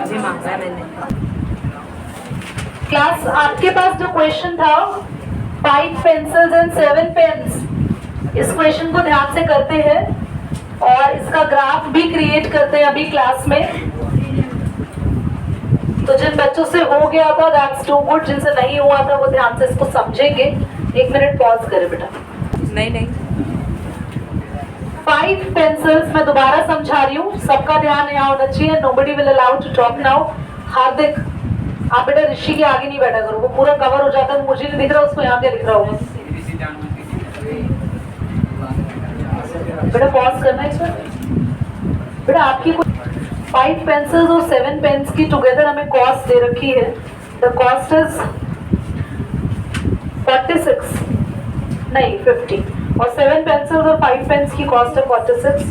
अभी मांगा है मैंने। क्लास आपके पास जो क्वेश्चन था 5 पेंसिल्स एंड 7 पेन्स, इस क्वेश्चन को ध्यान से करते हैं और इसका ग्राफ भी क्रिएट करते हैं अभी क्लास में। तो जिन बच्चों से हो गया था दैट्स टू गुड, जिनसे नहीं हुआ था वो ध्यान से इसको समझेंगे। 1 मिनट पॉज करें बेटा। नहीं 5 पेंसिल्स, मैं दोबारा समझा रही हूँ, सबका ध्यान यहाँ होना चाहिए। Nobody will allow to talk now. Hardik, आप बेटा ऋषि के आगे नहीं बैठा करो, वो पूरा कवर हो जाता है, मुझे नहीं दिख रहा, उसको यहाँ पे लिख रहा होगा। बेटा पॉज करना है इसमें। बेटा आपकी 5 पेंसिल्स और 7 पेन्स की टुगेदर हमें कॉस्ट दे रखी है। द कॉस्ट इज 46 नहीं 50, और 7 पेंसिल्स और 5 पेन्स की कॉस्ट है 46।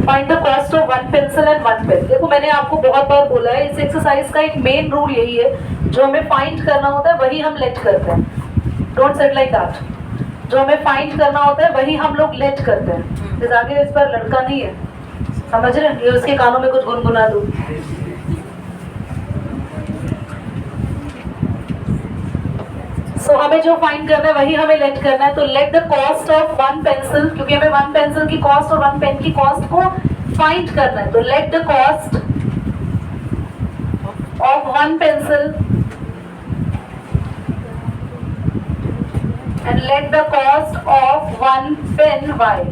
Find the cost of 1 pencil and 1 pen. देखो मैंने आपको बहुत बार बोला है, इस एक्सरसाइज का एक मेन रूल यही है, जो हमें फाइंड करना होता है वही हम लेट करते हैं। Don't set like that. जो हमें फाइंड करना होता है वही हम लोग लेट करते हैं। इस आगे इस पर लड़का नहीं है, समझ रहे हैं? ये उसके कानों में कुछ गुनगुना दो। सो हमें जो फाइंड करना है वही हमें लेट करना है। तो let the cost of 1 pencil, क्योंकि हमें 1 पेंसिल की कॉस्ट और 1 पेन की कॉस्ट को फाइंड करना है। तो let the cost of 1 pencil and let the cost of 1 pen y.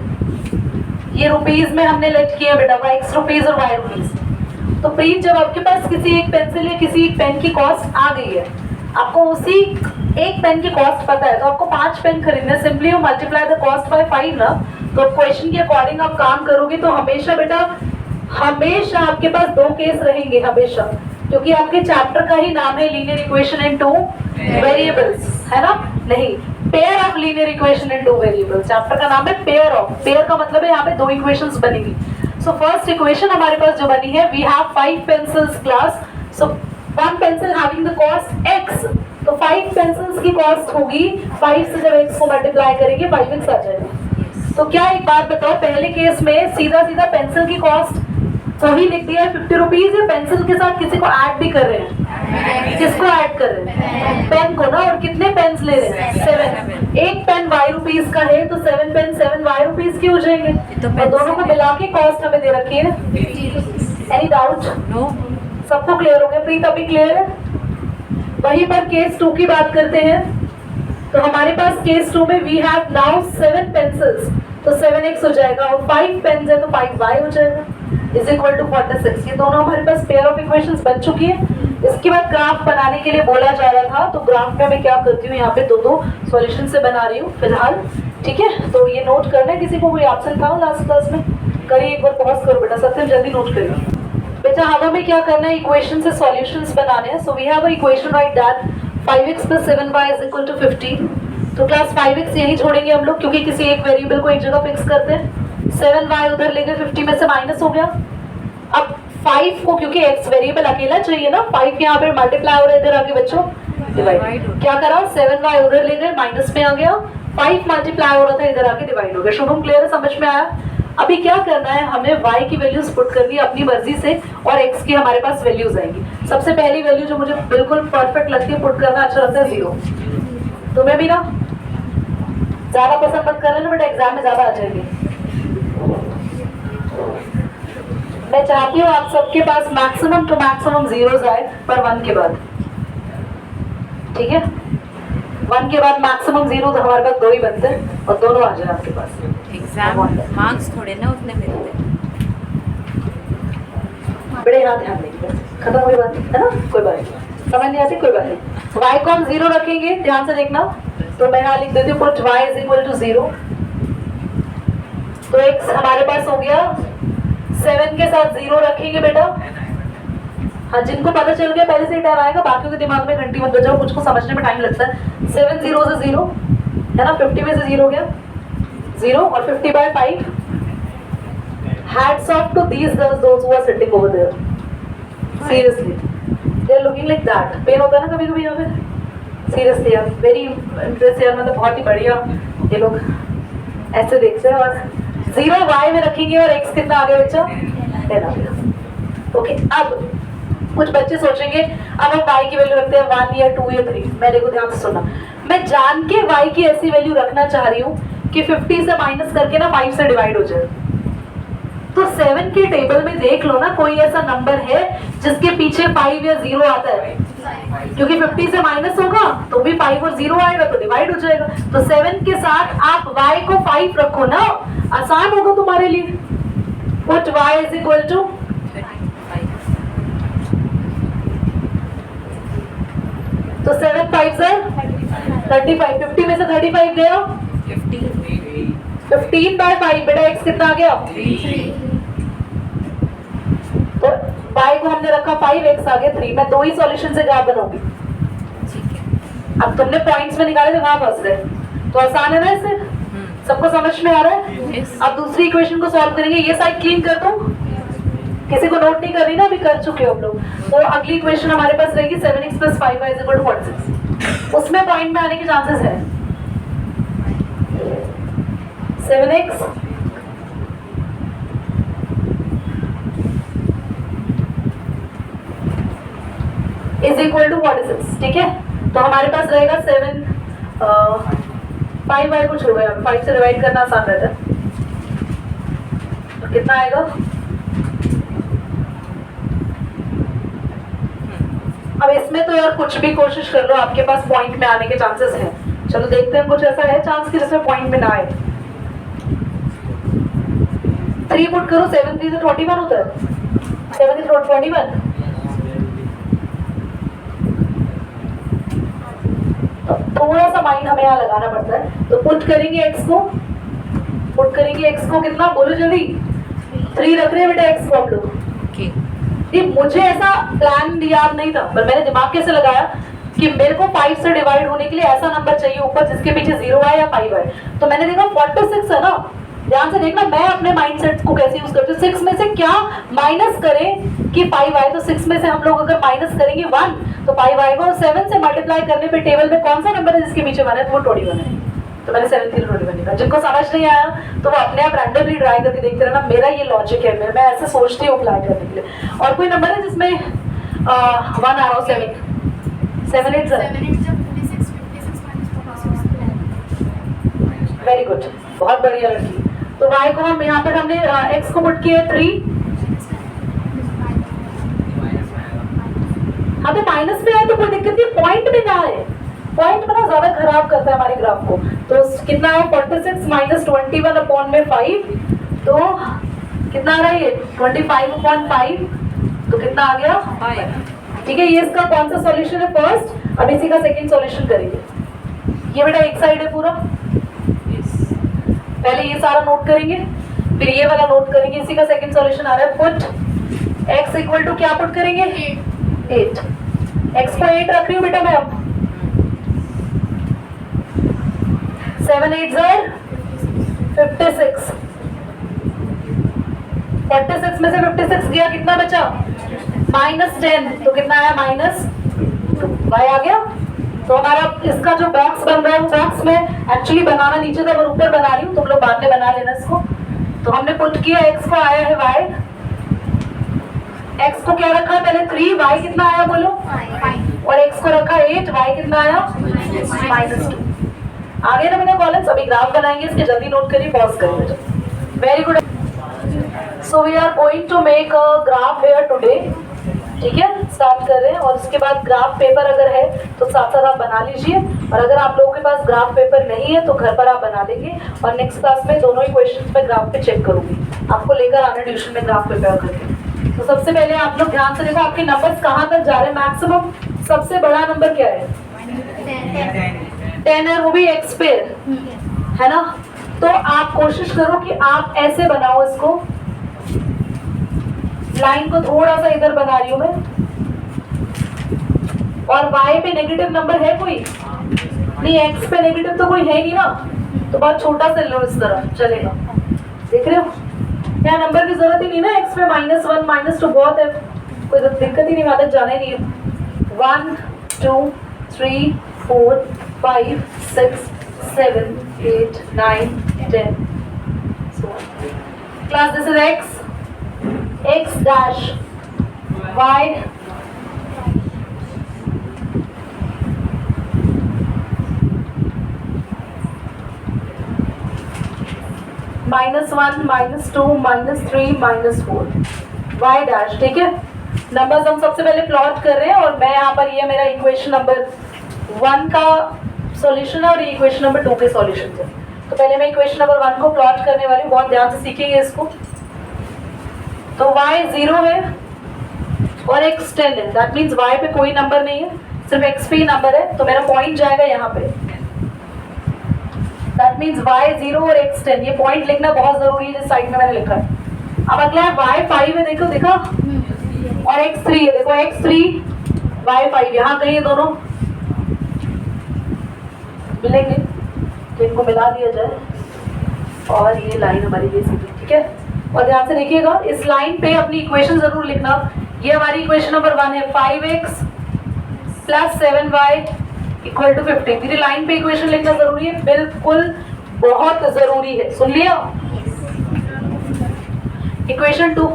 ये रुपीज में हमने लेट किया बेटा, x रुपीज और y रुपीज। तो प्लीज जब आपके पास किसी एक पेंसिल या किसी एक पेन की कॉस्ट आ गई है, आपको उसी एक पेन की कॉस्ट पता है, तो आपको 5 पेन खरीदने, simply you multiply the cost by 5 ना। तो क्वेश्चन के अकॉर्डिंग आप काम करोगे तो हमेशा बेटा, हमेशा आपके पास 2 केस रहेंगे हमेशा, क्योंकि आपके चैप्टर का ही नाम है लीनियर इक्वेशन इन 2 वेरिएबल्स, है ना? नहीं, pair of linear equation in 2 variables. Chapter का नाम है पेयर ऑफ। पेयर का मतलब है यहाँ पे 2 इक्वेशंस बनेगी। सो फर्स्ट इक्वेशन हमारे पास जो बनी है, we have 5 pencils class. So 1 pencil having the cost x, तो 5 पेंसिल्स की कॉस्ट होगी 5 से जब x को मल्टीप्लाई करेंगे 5x आ जाएगा। तो क्या एक बात बताओ, पहले केस में सीधा सीधा पेंसिल की कॉस्ट तो ही लिख दिया है 50 रुपीज, या पेंसिल के साथ किसी को ऐड भी कर रहे हैं? किसको ऐड कर रहे हैं? पेन को ना। और कितने पेन्स ले रहे हैं? 7। एक पेन y रुपीज का है तो 7 पेन 7 y रुपीज के हो जाएंगे। तो दोनों को मिला के कॉस्ट हमें दे रखी है। Any doubt? नो। सबको क्लियर हो गया? प्रीत अभी क्लियर है? वहीं पर केस 2 की बात करते हैं। तो हमारे पास केस 2 में वी हैव नाउ 7 पेंसिल्स, तो 7x हो जाएगा, और 5 पेन्स है तो 5y हो जाएगा, इज इक्वल टू 46। ये दोनों हमारे पास पेयर ऑफ इक्वेशंस बन चुकी है। इसके बाद ग्राफ बनाने के लिए बोला जा रहा था, तो ग्राफ में मैं क्या करती हूँ, यहाँ पे 2-2 सॉल्यूशन से बना रही हूँ फिलहाल, ठीक है? तो ये नोट करना है। किसी को कोई एब्सेंट था लास्ट क्लास में? करिए, एक बार पॉज करो बेटा, सत्यम जल्दी नोट करिए बेटा। हमें क्या करना है, इक्वेशन से सॉल्यूशंस बनाने हैं। So we have a equation right that 5x + 7y = 15। तो क्लास 5x यही छोड़ेंगे हम लोग, क्योंकि किसी एक वेरिएबल को एक जगह फिक्स करते हैं। 7y उधर ले गए, 50 में से माइनस हो गया। अब 5 को, क्योंकि x वेरिएबल अकेला चाहिए ना, 5 यहाँ पे मल्टीप्लाई हो रहा है, इधर आगे बच्चों डिवाइड। क्या करा, 7y उधर ले गए, माइनस में आ गया, 5 मल्टीप्लाई हो रहा था, इधर आके डिवाइड हो गया। शुभम क्लियर है? समझ में आया? अभी क्या करना है, हमें y की वैल्यूज पुट करनी है अपनी मर्जी से, और x की हमारे पास वैल्यूज आएंगी। सबसे पहली वैल्यू जो मुझे बिल्कुल परफेक्ट लगती है, पुट करना अच्छा लगता है, 0। तुम्हें भी ना ज्यादा पसंद मत करना ना बेटा, एग्जाम में ज्यादा आ जाएगी। मैं चाहती हूँ आप सबके पास मैक्सिमम टू मैक्सिमम जीरोस आए पर 1 के बाद, ठीक है? 1 के बाद मैक्सिमम 0, तो हमारे पास 2 ही बनते हैं, और दोनों आ जाए आपके पास। एग्जाम मार्क्स थोड़े ना उतने मिलते। बड़े यहाँ ध्यान देंगे, खत्म हुई बात है ना? कोई बात नहीं, समझ नहीं आती, कोई बात नहीं। y को हम 0 रखेंगे, ध्यान से देखना। तो मैं यहाँ लिख देती हूँ पुट y = 0। तो x हमारे पास हो गया, 7 के साथ 0 रखेंगे बेटा। हाँ, जिनको पता चल गया पहले से ही टाइम आएगा, बाकियों के दिमाग में घंटी मत बजाओ, मुझको समझने में टाइम लगता है। 7 0 से 0 है ना, 50 में से 0 हो गया, 0 और 50/5। Hats off to these girls, those who are sitting over there. Seriously, they are looking like that. Pen होता है ना कभी कभी यहाँ पे। Seriously यार, very impressive यार, मतलब बहुत ही बढ़िया ये लोग ऐसे देखते हैं। और 0 y में रखेंगे और x कितना आ गया बच्चा? 10 आ गया। ओके, अब कुछ बच्चे सोचेंगे अब हम y की वैल्यू रखते हैं 1 या 2 या 3। मेरे को ध्यान से सुनना, मैं जान के y की ऐसी वैल्यू रखना चाह रही हूँ कि 50 से माइनस करके ना 5 से डिवाइड हो जाए। तो 7 के टेबल में देख लो ना, कोई ऐसा नंबर है जिसके पीछे 5 या 0 आता है, क्योंकि 50 से माइनस होगा तो भी 5 और 0 आएगा तो डिवाइड हो जाएगा। तो 7 के साथ आप y को 5 रखो ना, आसान होगा तुम्हारे लिए। Put y is equal to, तो 7 5 सर 35, 50 में से 35 गया 15 बाय 5, बेटा x कितना आ गया 3। तो y को हमने रखा 5, x आ गया 3। मैं दो ही सॉल्यूशन से ग्राफ बनाऊंगी। अब तुमने पॉइंट्स में निकाले थे, वहां फंस गए, तो आसान है ना इससे, सबको समझ में आ रहा है। अब दूसरी इक्वेशन को सॉल्व करेंगे, ये साइड क्लीन कर दूं, किसी को नोट नहीं कर रही ना, अभी कर चुके हो हम लोग। तो अगली इक्वेशन हमारे पास रहेगी 7x + 5y = 46। उसमें पॉइंट में आने के चांसेस है। 7x = 46, ठीक है। तो हमारे पास रहेगा 7 5y को छोड़ो यार, 5 से डिवाइड करना आसान रहता है। तो कितना आएगा, अब इसमें तो यार कुछ भी कोशिश कर लो, आपके पास पॉइंट में आने के चांसेस हैं। चलो देखते हैं, कुछ ऐसा है चांस कि जिसमें पॉइंट में ना आए। 3 पुट करो, 7 3 से 21 होता है, 7 3 21। तो थोड़ा सा माइंड हमें यहाँ लगाना पड़ता है। तो पुट करेंगे x को, पुट करेंगे x को कितना, बोलो जल्दी। 3 रख रहे हैं बेटा x को हम लोग। ये मुझे ऐसा प्लान याद नहीं था, पर मैंने दिमाग कैसे लगाया कि मेरे को 5 से डिवाइड होने के लिए ऐसा नंबर चाहिए ऊपर जिसके पीछे 0 आए या 5 आए। तो मैंने देखा 46 है ना, ध्यान से देखना मैं अपने माइंडसेट को कैसे यूज करती हूँ। 6 में से क्या माइनस करें कि 5 आए, तो 6 में से हम लोग अगर माइनस करेंगे 1 तो 5 आएगा, और 7 से मल्टीप्लाई करने पे टेबल में कौन सा नंबर है जिसके पीछे 1 है, तो वो 21 है। तो मैंने 7 3 21 लिखा। जिनको समझ नहीं आया तो वो अपने आप रैंडमली ट्राई करके देखते रहना, मेरा ये लॉजिक है, मैं ऐसे सोचती हूँ अप्लाई करने के लिए। और कोई नंबर है जिसमें 1 आ रहा हो, 7 8 वेरी गुड, बहुत बढ़िया लड़की। तो y को हम यहाँ पर हमने x को पुट किया 3, हाँ तो माइनस में आए तो कोई दिक्कत नहीं, पॉइंट में ना आए, पॉइंट में ना ज्यादा खराब करता है हमारे ग्राफ को। तो कितना है 46 - 21/5, तो कितना आ रहा है ये 25/5, तो कितना आ गया 5। ठीक है, ये इसका कौन सा सॉल्यूशन है, फर्स्ट। अब इसी का सेकंड सॉल्यूशन करेंगे। ये बेटा एक साइड है पूरा, पहले ये सारा नोट करेंगे, फिर ये वाला नोट करेंगे। इसी का सेकंड सॉल्यूशन आ रहा है, पुट x = क्या पुट करेंगे 8। x को 8 रख रही हूँ बेटा मैं। अब 7 8 56, 46 में से 56 गया, कितना बचा -10, तो कितना आया -2, y आ गया। तो हमारा इसका जो बॉक्स बन रहा है वो बॉक्स में एक्चुअली बनाना नीचे था, और ऊपर बना रही हूँ, तुम लोग बाद में बना लेना इसको। तो हमने पुट किया, x को आया है y, x को क्या रखा पहले 3, y कितना आया बोलो 5, और x को रखा 8, y कितना आया -2। आगे ना मैंने कॉलम्स, अभी ग्राफ बनाएंगे इसके, जल्दी नोट करिए, पॉज करिए। Very good. So we are going to make a graph here today, ठीक है, स्टार्ट कर रहे हैं। और उसके बाद ग्राफ पेपर अगर है तो साथ साथ आप बना लीजिए, और अगर आप लोगों के पास ग्राफ पेपर नहीं है तो घर पर आप बना लेंगे। और नेक्स्ट क्लास में दोनों ही क्वेश्चंस में ग्राफ पे चेक करूंगी, आपको लेकर आना ट्यूशन में ग्राफ पेपर करके। तो सबसे पहले आप लोग ध्यान से देखो आपके नंबर्स कहाँ तक जा रहे हैं। मैक्सिमम सबसे बड़ा नंबर क्या है 10 है, वो भी x पे है ना। तो आप कोशिश करो कि आप ऐसे बनाओ इसको, लाइन को थोड़ा सा इधर बना रही हूं मैं, और y पे नेगेटिव नंबर है कोई नहीं, x पे नेगेटिव तो कोई है नहीं ना, तो बहुत छोटा सा लो, इस तरह चलेगा। देख रहे हो, यहाँ नंबर की जरूरत ही नहीं ना, x पे -1 -2 बहुत है, कोई दिक्कत ही नहीं, आदत जाना ही नहीं है। 1 2 3 4 5 6 7 8 9 10। Class, this is x dash y -1 -2 -3 -4 y dash. ठीक है, नंबर्स हम सबसे पहले प्लॉट कर रहे हैं और मैं यहाँ पर ये मेरा इक्वेशन नंबर 1 का सॉल्यूशन है और ये इक्वेशन नंबर 2 के सॉल्यूशन है। तो पहले मैं इक्वेशन नंबर 1 को प्लॉट करने वाली हूँ, बहुत ध्यान से सीखेंगे इसको। तो y 0 है और x 10 है, दैट मीन्स y पे कोई नंबर नहीं है, सिर्फ x पे ही नंबर है, तो मेरा पॉइंट जाएगा यहाँ पे। दैट मीन्स y 0 और x 10, ये पॉइंट लिखना बहुत जरूरी है जिस साइड में मैंने लिखा है। अब अगला है y 5 है, देखो देखा, और x 3 है, देखो x 3 y 5, यहाँ कहीं ये दोनों मिलेंगे तो इनको मिला दिया जाए और ये लाइन हमारी ये सीधी। ठीक है, और ध्यान से देखिएगा, इस लाइन पे अपनी इक्वेशन जरूर लिखना। ये हमारी इक्वेशन नंबर 1 है, 5x + 7y = 15। मेरी लाइन पे इक्वेशन लिखना जरूरी है, बिल्कुल बहुत जरूरी है, सुन लिया। इक्वेशन 2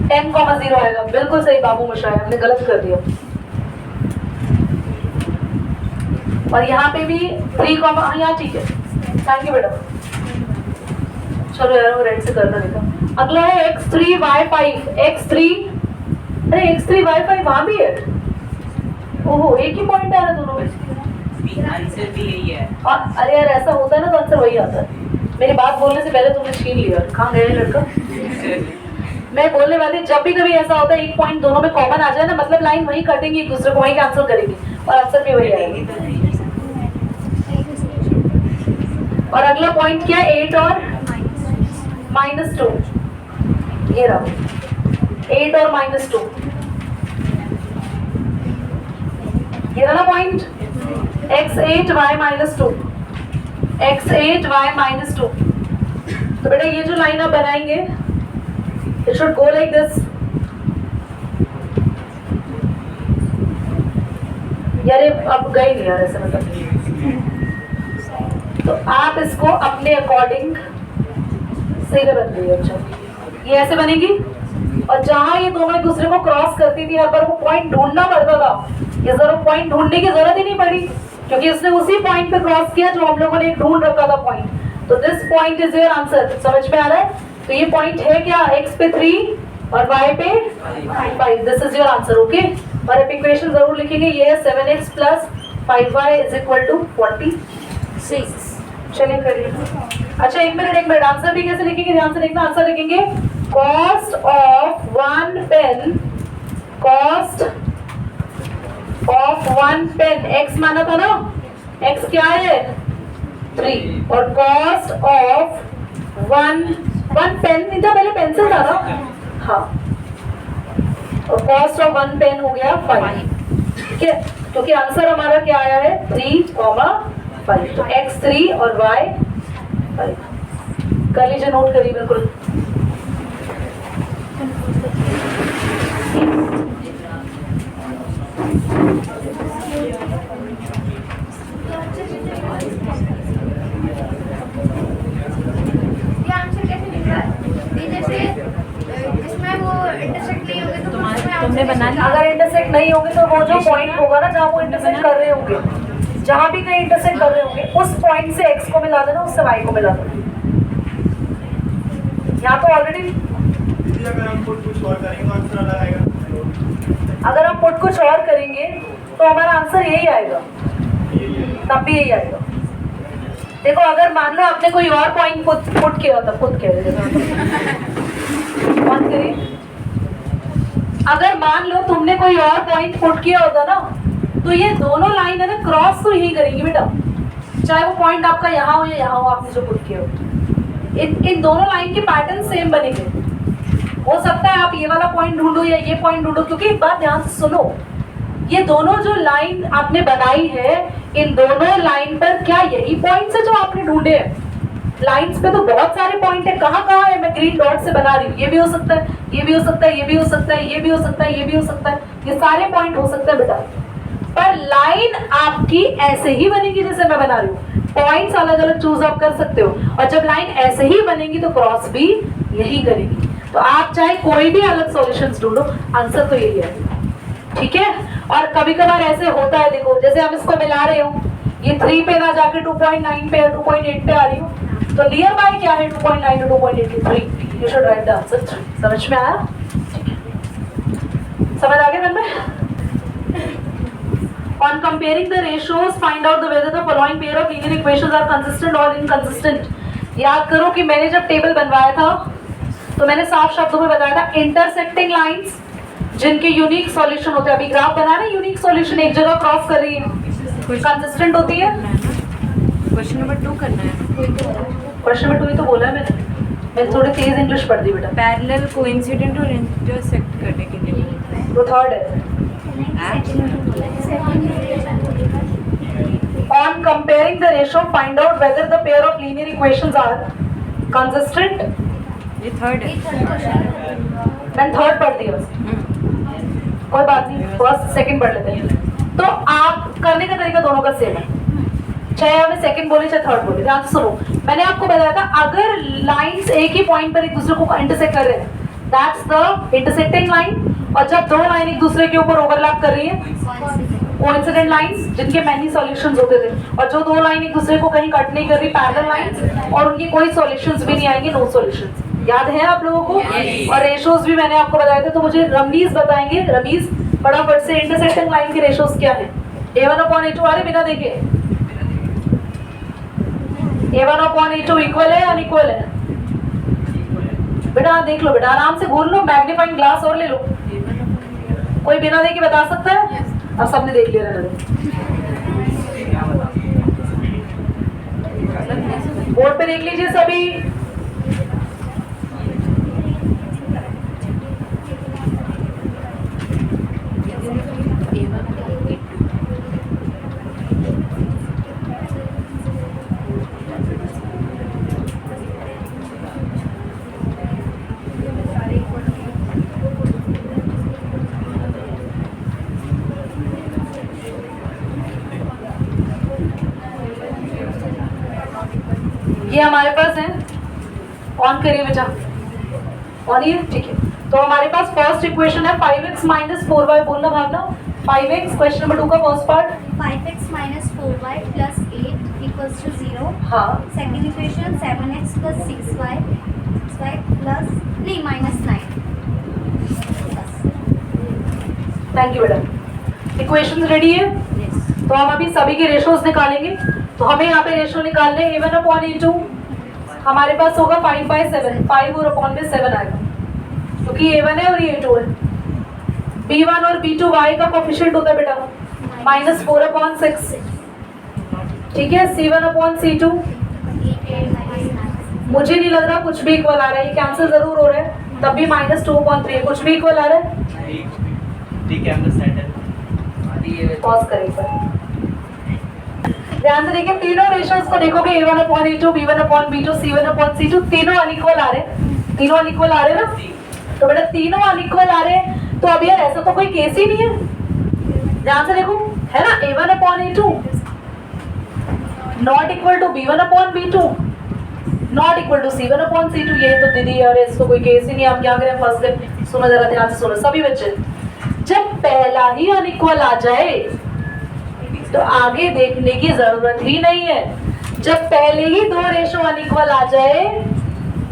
10,0 आएगा, बिल्कुल सही बाबू मशाया, हमने गलत कर दिया। और यहाँ पे भी 3, यहाँ ठीक है, थैंक यू बेटा। चलो यार वो रेड से करना देखा। अगला है x3 y5, x3, अरे x3 y5 वहां भी है, ओहो एक ही पॉइंट आ रहा है दोनों में। आंसर भी यही है। और अरे यार ऐसा होता है ना तो आंसर वही आता है। मेरी बात बोलने से पहले तुमने छीन लिया, कहाँ गए लड़का। मैं बोलने वाली, जब भी कभी ऐसा होता है एक पॉइंट दोनों में कॉमन आ जाए ना, मतलब लाइन वही कटेंगी, एक दूसरे को वही आंसर करेंगी और आंसर भी वही आएगा। और अगला पॉइंट क्या है, 8 और -2, ये रहा 8 और -2, ये रहा ना point, x8 y -2, x8 y -2। तो बेटा ये जो लाइन आप बनाएंगे, it should go like this. यार ये अब गए नहीं यार ऐसे, मतलब तो आप इसको अपने अकॉर्डिंग सीधे बन गई। अच्छा ये ऐसे बनेगी, और जहां ये दोनों एक दूसरे को क्रॉस करती थी, हर बार वो पॉइंट ढूंढना पड़ता था, ये जरूर पॉइंट ढूंढने की जरूरत ही नहीं पड़ी, क्योंकि उसने उसी पॉइंट पे क्रॉस किया जो हम लोगों ने ढूंढ रखा था पॉइंट। तो this point is your answer, समझ में आ रहा है। तो ये पॉइंट है क्या, x पे 3 और y पे 5, this is your answer. Okay, और अब इक्वेशन जरूर लिखेंगे, ये है 7x + 5y = 46। चलिए करिए। अच्छा एक मिनट, आंसर भी कैसे लिखेंगे, ध्यान से देखना। आंसर लिखेंगे cost of 1 pen, cost of 1 pen, x माना था ना, x क्या है 3, और कॉस्ट ऑफ 1 पेन नहीं था, पहले पेंसिल था ना, हाँ, और कॉस्ट ऑफ 1 पेन हो गया 5। ठीक है, क्योंकि आंसर हमारा क्या आया है 3, 5, तो x 3 और y 5। कर लीजिए, नोट करिए बिल्कुल। तुमने बना लिया? अगर इंटरसेक्ट नहीं होंगे तो वो जो पॉइंट होगा ना, जहाँ वो इंटरसेक्ट कर रहे होंगे, जहाँ भी कहीं इंटरसेक्ट कर रहे होंगे, उस पॉइंट से x को मिला देना, उससे y को मिला देना। यहाँ तो ऑलरेडी अगर हम पुट कुछ और करेंगे तो हमारा आंसर यही आएगा, तब भी यही आएगा। देखो अगर मान लो आपने कोई और पॉइंट पुट किया था, पुट कह रहे थे, अगर मान लो तुमने कोई और पॉइंट पुट किया होता ना, तो ये दोनों लाइन है ना क्रॉस तो यही करेंगी बेटा, चाहे वो पॉइंट आपका यहाँ हो या यहाँ हो, आपने जो पुट किया हो। इन दोनों लाइन के पैटर्न सेम बनेंगे। हो सकता है आप ये वाला पॉइंट ढूंढो या ये पॉइंट ढूंढो, क्योंकि एक बात ध्यान से सुनो, ये दोनों जो लाइन आपने बनाई है, इन दोनों लाइन पर क्या यही पॉइंट्स है जो आपने ढूंढे हैं? लाइंस पे तो बहुत सारे पॉइंट है, कहाँ कहाँ है, मैं ग्रीन डॉट से बना रही हूँ, ये भी हो सकता है, ये भी हो सकता है, ये भी हो सकता है, ये भी हो सकता है, ये भी हो सकता है, ये सारे पॉइंट हो सकते हैं बेटा। पर लाइन आपकी ऐसे ही बनेगी जैसे मैं बना रही हूँ, पॉइंट्स अलग अलग चूज आप कर सकते हो, और जब लाइन ऐसे ही बनेगी तो क्रॉस भी यही करेगी। तो आप चाहे कोई भी अलग सॉल्यूशंस ढूंढो, आंसर तो यही है, ठीक है। और कभी कभार ऐसे होता है, देखो जैसे हम इसको मिला रहे हो, ये 3 पे ना जाके 2.9 पे 2.8 पे आ रही हो, तो नियर बाय क्या है 2.9 to 2.83, you should write the answer 3। समझ में आया? समझ आ गया मन में? On comparing the ratios, find out the whether the following pair of linear equations are consistent or inconsistent. याद करो कि मैंने जब टेबल बनवाया था तो मैंने साफ शब्दों में बताया था, इंटरसेक्टिंग लाइंस जिनके यूनिक सॉल्यूशन होते हैं, अभी ग्राफ बना ना, यूनिक सॉल्यूशन एक जगह क्रॉस कर रही है, कंसिस्टेंट होती है। क्वेश्चन नंबर 2 करना है। क्वेश्चन नंबर 2 ही तो बोला है मैंने थोड़ी तेज इंग्लिश पढ़ दी बेटा। पैरेलल, कोइंसिडेंट और इंटरसेक्ट करने के लिए वो थर्ड है। On comparing the ratio, find out whether the pair of linear equations are consistent. ये थर्ड है। मैंने थर्ड पढ़ दिया बस, कोई बात नहीं, फर्स्ट सेकंड पढ़ लेते हैं। तो आप करने का तरीका दोनों का सेम है, चाहे हमें सेकंड बोले चाहे थर्ड बोले। ध्यान से सुनो, मैंने आपको बताया था अगर लाइंस एक ही पॉइंट पर एक दूसरे को इंटरसेक्ट कर रहे हैं, दैट्स द इंटरसेक्टिंग लाइन। और जब दो लाइन एक दूसरे के ऊपर ओवरलैप कर रही है, कोइंसिडेंट लाइंस जिनके मैनी सॉल्यूशंस होते थे। और जो दो लाइन एक दूसरे को कहीं कट नहीं कर रही, पैरेलल लाइंस, और उनकी कोई सॉल्यूशंस भी नहीं आएंगे, नो सॉल्यूशंस। याद है आप लोगों को? और रेशोज भी मैंने आपको बताए थे, तो मुझे रमीज बताएंगे। रमीज फटाफट से, इंटरसेक्टिंग लाइन के रेशोज क्या है? A1/A2 आ रहे बिना देखे, A1/A2 इक्वल है अनइक्वल है? बेटा देख लो, बेटा आराम से घूर लो, मैग्नीफाइंग ग्लास और ले लो। कोई बिना देखे बता सकता है? अब सबने देख लिया रहने दो। बोर्ड पे देख लीजिए सभी। ये हमारे पास है, ऑन करिए बेटा, ऑन ही है, ठीक है। तो हमारे पास फर्स्ट इक्वेशन है 5x - 4y, बोलना भावना। 5x, क्वेश्चन नंबर 2 का फर्स्ट पार्ट, 5x - 4y + 8 = 0। हाँ। Second equation 7x + 6y plus नहीं -9। थैंक यू बेटा। इक्वेशन रेडी है? तो हम अभी सभी के रेशोज निकालेंगे। तो हमें यहाँ पे रेशो निकालने, A1/A2 हमारे पास होगा 5/7, 5 और अपॉन में 7 आएगा, क्योंकि A1 है और ये A2 है। B1 और B2 y का कोफिशिएंट होता है बेटा -4/6, ठीक है। C1/C2 मुझे नहीं लग रहा कुछ भी इक्वल आ रहा है, ये कैंसिल जरूर हो रहा है, तब भी -2/3 कुछ भी इक्वल आ रहा है। ठीक है, अंडरस्टैंड है। पॉज करें सर, ध्यान से देखिए, तीनों रेशियोज को देखोगे, A1/A2, B1/B2, C1/C2, तीनों अनइक्वल आ रहे हैं। तीनों अनइक्वल आ रहे हैं ना? तो बेटा तीनों अनइक्वल आ रहे हैं, तो अब यार ऐसा तो कोई केस ही नहीं है। ध्यान से देखो, है ना, A1/A2 not equal to B1/B2, not equal to C1/C2। ये तो दीदी यार इसको कोई केस ही नहीं, आप क्या करें फर्स्ट डे। सुनो जरा ध्यान से सुनो सभी बच्चे, जब पहला ही अनइक्वल आ जाए तो आगे देखने की जरूरत ही नहीं है। जब पहले ही दो रेशो अनइक्वल आ जाए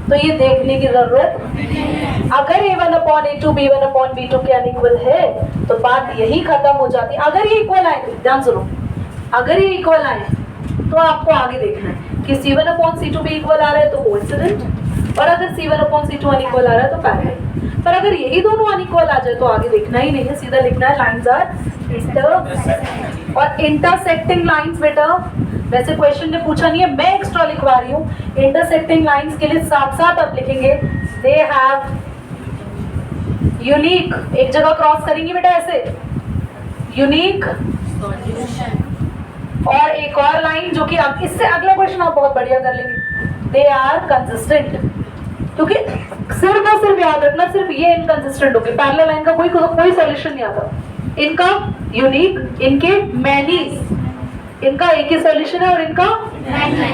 तो ये देखने की जरूरत, अगर A1/A2 B1/B2 के अनइक्वल है तो बात यही खत्म हो जाती है। अगर ये इक्वल आए, ध्यान सुनो, अगर ये इक्वल आए तो आपको आगे देखना है कि C1/C2 भी इक्वल आ रहा है तो कोइंसिडेंट, और अगर C1/C2 अनइक्वल आ रहा है तो पैरेलल। पर अगर यही दोनों अनइक्वल आ जाए तो आगे देखना ही नहीं है, सीधा लिखना है लाइंस आर इंटर और इंटरसेक्टिंग लाइंस। बेटा वैसे क्वेश्चन ने पूछा नहीं है, मैं एक्स्ट्रा लिखवा रही हूँ। इंटरसेक्टिंग लाइंस के लिए साथ साथ आप लिखेंगे दे हैव यूनिक, एक जगह क्रॉस करेंगी बेटा ऐसे, यूनिक। और एक और लाइन जो कि आप इससे अगला क्वेश्चन आप बहुत बढ़िया कर लेंगे, दे आर कंसिस्टेंट। क्योंकि सिर्फ और सिर्फ याद रखना, सिर्फ ये इनकंसिस्टेंट हो गए, पैरेलल लाइन का कोई सॉल्यूशन नहीं आता। इनका यूनिक, इनके मैनी, इनका एक ही सॉल्यूशन है और इनका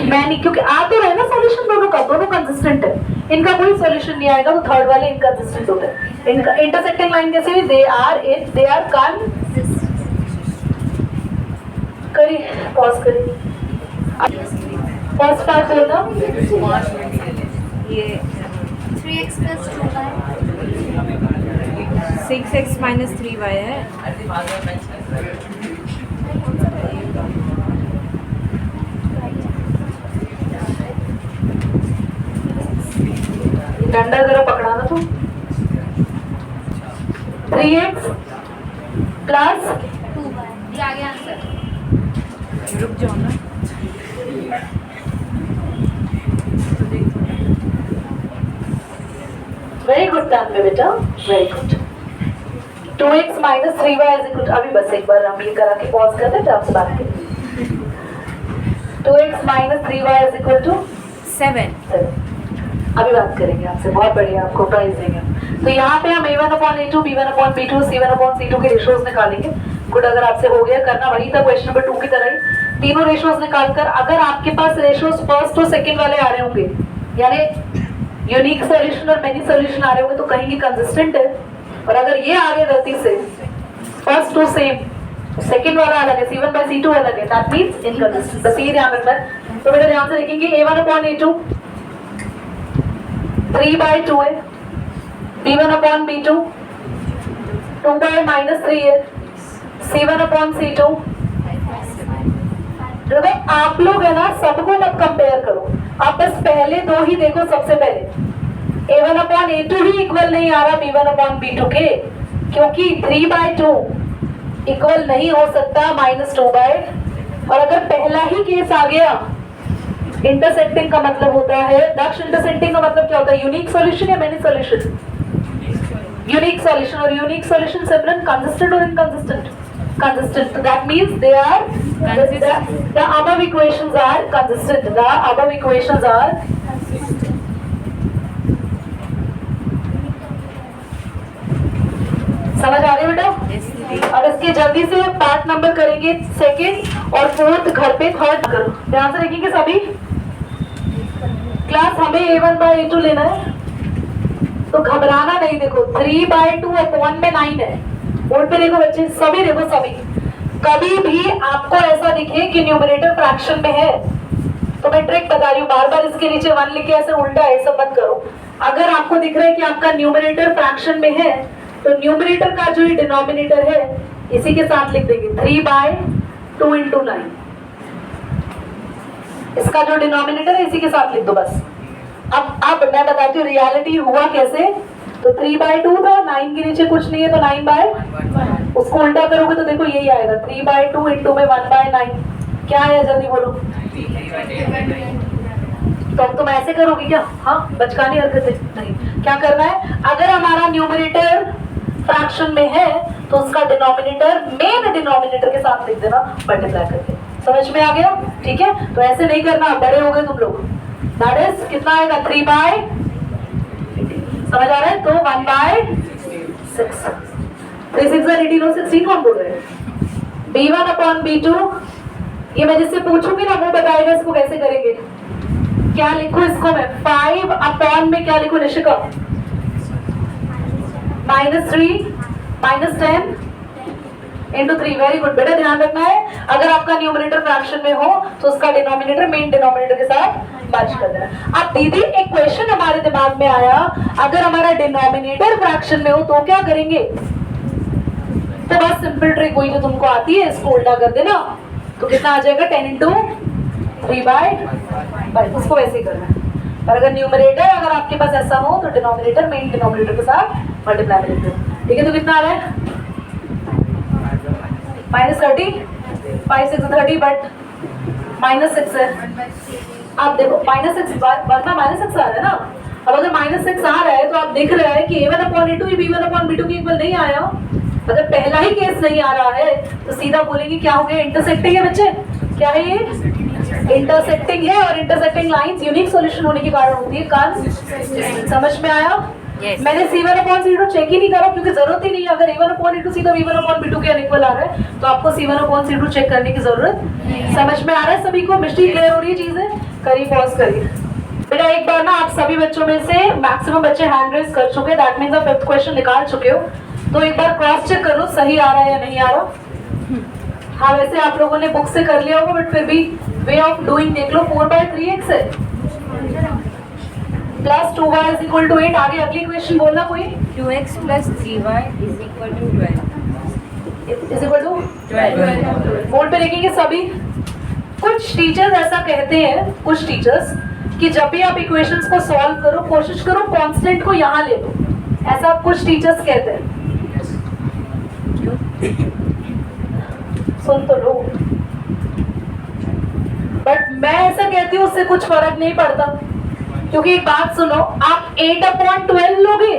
मैनी, क्योंकि आ तो रहे ना सॉल्यूशन दोनों का, दोनों कंसिस्टेंट है। इनका कोई सॉल्यूशन नहीं आएगा, तो थर्ड वाले इनकंसिस्टेंट होते हैं। इनका इंटरसेक्टिंग लाइन कैसे हुई, दे आर करिए, पॉज करिए, फर्स्ट पार्ट बोलना। ये 3x plus 2y 6x minus 3y है। डंडा जरा पकड़ाना तो 3x प्लस 2y ये आ गया आंसर। रुक जाओ ना। वेरी गुड टाइम में बेटा, very good. 2x minus 3y is equal, अभी बस एक बार हम ये करा के पॉज करते हैं, आपसे बात करें। 2x minus 3y is equal to 7। अभी बात करेंगे आपसे, बहुत बढ़िया, आपको प्राइज देंगे। तो यहाँ पे हम a1/a2, b1/b2, c1/c2 के रेशियोज निकालेंगे। गुड, अगर आपसे हो गया करना वही था क्वेश्चन नंबर 2 की तरह ही। तीनों रेशियोज निकालकर अगर आपके पास रेशियोज फर्स्ट और सेकंड वाले आ रहे होंगे, यानी यूनिक सॉल्यूशन और मेनी सॉल्यूशन आ रहे होंगे, तो कहेंगे कंसिस्टेंट है। और अगर ये आ गया गलती से फर्स्ट टू सेम, सेकंड वाला अलग है, c1/c2 अलग है, दैट मींस इनकंसिस्टेंट। बस ये ध्यान रखना है। तो बेटा ध्यान से देखेंगे, a1/a2 3/2 है, b1/b2 2/-3 है, c1/c2। देखो आप लोग है ना, सबको मत कंपेयर करो, आप बस पहले दो ही देखो। सबसे पहले a1/a2 ही इक्वल नहीं आ रहा b1/b2 के, क्योंकि 3/2 इक्वल नहीं हो सकता -2/। और अगर पहला ही केस आ गया, इंटरसेक्टिंग का मतलब होता है, दक्ष इंटरसेक्टिंग का मतलब क्या होता है, यूनिक सॉल्यूशन या मेनी सॉल्यूशन, यूनिक सॉल्यूशन। और यूनिक सॉल्यूशन सिमिलर कंसिस्टेंट और inconsistent, consistent. That means they are the above equations are consistent, the above equations are समझ आ रही है बेटा? अब इसके जल्दी से पार्ट नंबर करेंगे, सेकंड और फोर्थ, घर पे थर्ड करो। ध्यान से देखेंगे सभी। क्लास हमें a1/a2 लेना है, तो घबराना नहीं। देखो 3/2 अपॉन में 9 है। बोर्ड पे देखो बच्चे, सभी देखो सभी। कभी भी आपको ऐसा दिखे कि न्यूमरेटर फ्रैक्शन में है, तो मैं ट्रिक बता रही हूँ, बार बार इसके नीचे 1 लिख के ऐसे उल्टा ऐसा मत करो। अगर आपको दिख रहा है कि आपका न्यूमरेटर फ्रैक्शन में है, तो न्यूमरेटर का जो डिनोमिनेटर है इसी के साथ लिख देंगे 3/2 इंटू 9। इसका जो डिनोमिनेटर है इसी के साथ लिख दो बस। अब मैं बताती हूँ रियलिटी हुआ कैसे। तो 3/2 था, 9 के नीचे कुछ नहीं है, तो 9/, उसको उल्टा करोगे तो देखो यही आएगा 3/2 इंटू में 1/9। क्या है जल्दी बोलो। तो अब तुम ऐसे करोगे क्या? हाँ, बचकानी हरकतें नहीं। क्या करना है, अगर हमारा न्यूमरेटर फ्रैक्शन में है तो उसका डिनोमिनेटर मेन डिनोमिनेटर के साथ लिख देना, मल्टीप्लाई करके। समझ में आ गया? ठीक है, तो ऐसे नहीं करना, बड़े हो गए तुम लोग। दैट इज कितना आएगा 3/, समझ आ रहा है? तो 1/6। 3 6 18 और 16 कौन बोल रहे हैं? b1/b2, ये मैं जिससे पूछूंगी ना वो बताएगा इसको कैसे करेंगे। क्या लिखूं इसको मैं? 5 अपॉन में क्या लिखूं निशिका? -3 -10 इंटू 3। वेरी गुड बेटा, ध्यान रखना है, अगर आपका न्यूमरेटर फ्रैक्शन में हो तो उसका डिनोमिनेटर मेन डिनोमिनेटर के साथ मैच कर देना। अब दीदी एक क्वेश्चन हमारे दिमाग में आया, अगर हमारा डिनोमिनेटर फ्रैक्शन में हो तो क्या करेंगे? तो बस सिंपल ट्रिक वही जो तुमको आती है, इसको उल्टा कर देना, तो कितना आ जाएगा 10 इंटू 3/5। उसको वैसे ही करना है। पर अगर न्यूमरेटर अगर आपके पास ऐसा हो तो डिनोमिनेटर मेन डिनोमिनेटर के साथ मल्टीप्लाई कर दो। ठीक है, तो कितना आ रहा है? -30, 5 6 30, बट -6 है। आप देखो -6 वरना -6 आ रहा है ना। अब अगर -6 आ रहा है तो आप देख रहे हैं कि a1/a2 ही b1/b2 के इक्वल नहीं आया। अगर पहला ही केस नहीं आ रहा है तो सीधा बोलेंगे क्या हो गया, इंटरसेक्टिंग है बच्चे। क्या है ये? इंटरसेक्टिंग है, और इंटरसेक्टिंग लाइंस यूनिक सॉल्यूशन होने के कारण होती है कंसिस्टेंट। समझ में आया? Yes. मैंने c1/c2 चेक ही नहीं करा क्योंकि जरूरत ही नहीं है। अगर a1/a2 सीधा b1/b2 के अनइक्वल आ रहा है तो आपको c1/c2 चेक करने की जरूरत। समझ में आ रहा है सभी को? मिस्टेक क्लियर हो रही है चीजें? करिए, पॉज करिए। बेटा एक बार ना आप सभी बच्चों में से मैक्सिमम बच्चे हैंड रेज कर चुके, दैट मीन्स आप 5th क्वेश्चन निकाल चुके हो, तो एक बार क्रॉस चेक कर लो सही आ रहा है या नहीं आ रहा। हाँ वैसे आप लोगों ने बुक से कर लिया होगा, बट फिर भी वे ऑफ डूइंग देख लो। 4/3x है plus 2y is equal to 8। आगे अगली क्वेश्चन बोलना कोई। 2x plus 3y is equal to 12. Is equal to 12. Board पे लिखेंगे सभी। कुछ टीचर्स ऐसा कहते हैं, कुछ टीचर्स, कि जब भी आप इक्वेशंस को सॉल्व करो कोशिश करो कांस्टेंट को यहाँ ले लो, ऐसा कुछ टीचर्स कहते हैं। सुन तो लो, बट मैं ऐसा कहती हूँ उससे कुछ फर्क नहीं पड़ता, क्योंकि एक बात सुनो, आप 8/12 लोगे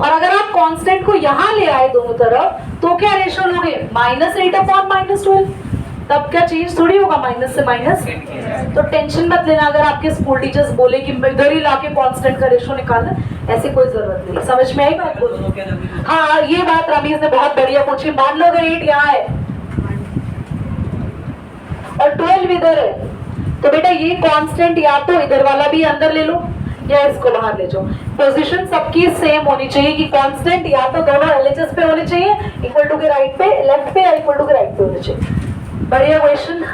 और अगर आप कांस्टेंट को यहाँ ले आए दोनों तरफ तो क्या रेशो लोगे, -8/-12, तब क्या चेंज थोड़ी होगा माइनस से माइनस। तो टेंशन मत लेना अगर आपके स्कूल टीचर्स बोले कि इधर ही लाके कांस्टेंट का रेशो निकालना, ऐसी कोई जरूरत नहीं। समझ में आई बात बोलो। हाँ ये बात रमीज ने बहुत बढ़िया पूछी। मान लो अगर 8 यहाँ है और 12 इधर है, तो बेटा ये कांस्टेंट या तो इधर वाला भी अंदर ले लो या इसको बाहर ले जाओ। पोजीशन सबकी सेम होनी चाहिए कि कांस्टेंट या तो दोनों एलएचएस पे होने चाहिए, इक्वल टू के राइट पे, लेफ्ट पे, या इक्वल टू के राइट पे होने चाहिए। बढ़िया क्वेश्चन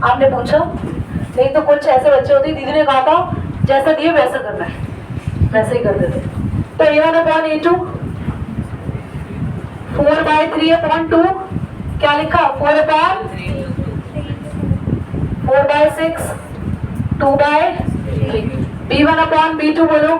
आपने पूछा। नहीं तो कुछ ऐसे बच्चे होते, दीदी ने कहा था जैसा दिए वैसा करना है, वैसे ही कर देते। तो A1/A2 4/3/2 क्या लिखा, 4/6 2/3। B1/B2 बोलो।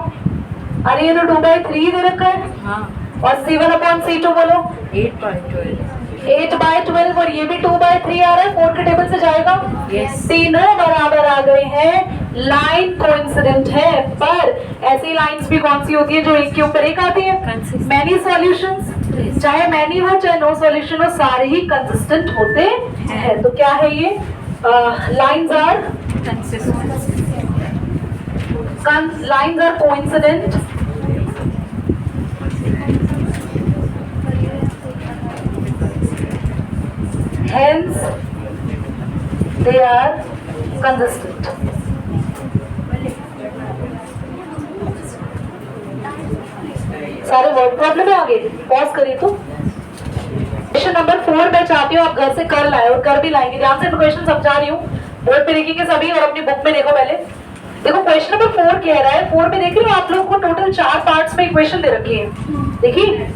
अरे ये तो 2/3 दे रखा है। हाँ और C1/C2 बोलो 8/12. 8/12, और ये भी 2/3 आ रहा है, 4 के टेबल से जाएगा। Yes. तीनों बराबर आ गए हैं, लाइन कोइंसिडेंट है। पर ऐसी लाइंस भी कौन सी होती है जो एक के ऊपर एक आती है, Consistent. Many solutions. Yes. चाहे मैनी हो चाहे नो सॉल्यूशन हो, सारे ही कंसिस्टेंट होते हैं। तो क्या है ये, lines are Consistent. Lines are coincident hence they are consistent. सारे वर्ड प्रॉब्लम है। आगे पॉज करिए। तो क्वेश्चन नंबर 4 मैं चाहती हूँ आप घर से कर लाए और कर भी लाएंगे। ध्यान से क्वेश्चन समझा रही हूँ, बोर्ड पे लिखेंगे सभी और अपनी बुक में देखो। पहले देखो क्वेश्चन नंबर 4 कह रहा है, 4 में देख रहे हो आप लोगों को टोटल 4 पार्ट्स में इक्वेशन दे रखी है। देखिए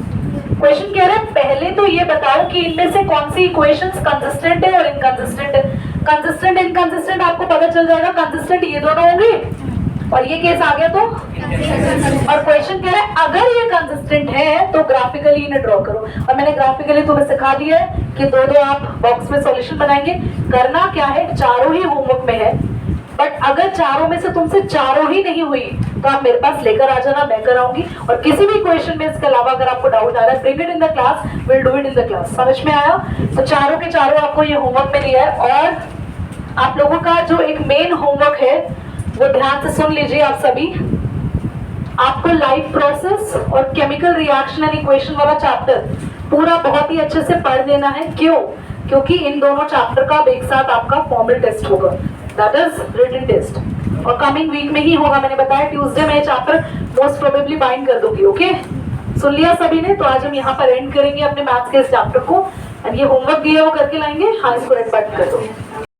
क्वेश्चन कह रहा है पहले तो ये बताओ कि इनमें से कौन सी इक्वेशंस कंसिस्टेंट है और इनकंसिस्टेंट है। कंसिस्टेंट इनकंसिस्टेंट आपको पता चल जाएगा, कंसिस्टेंट ये दोनों होंगे और ये केस आ गया तो। और क्वेश्चन कह रहा है अगर ये कंसिस्टेंट है तो ग्राफिकली इन्हें ड्रॉ करो। और मैंने ग्राफिकली तुम्हें सिखा दिया है कि दो आप बॉक्स में सॉल्यूशन बनाएंगे। करना क्या है, चारों ही होमवर्क में है, बट अगर चारों में से तुमसे चारों ही नहीं हुई तो आप मेरे पास लेकर आ जाना, मैं कराऊंगी। और किसी भी क्वेश्चन में इसके अलावा अगर आपको डाउट आ रहा है, bring it in the class, will do it in the class. समझ में आया? तो चारों के चारों आपको ये होमवर्क में दिया है। और आप लोगों का जो एक मेन होमवर्क है वो ध्यान से सुन लीजिए आप सभी। आपको लाइफ प्रोसेस और केमिकल रिएक्शन एंड इक्वेशन वाला चैप्टर पूरा बहुत ही अच्छे से पढ़ लेना है। क्यों? क्योंकि इन दोनों चैप्टर का एक साथ आपका फॉर्मल टेस्ट होगा, दैट इज रिटन टेस्ट, और कमिंग वीक में ही होगा। मैंने बताया ट्यूसडे में चैप्टर मोस्ट प्रोबेबली बाइंड कर दूंगी। ओके, सुन लिया सभी ने? तो आज हम यहाँ पर एंड करेंगे अपने मैथ्स के इस चैप्टर को। एंड ये होमवर्क दिया वो करके लाएंगे। हाँ, इसको रेड बटन कर दो।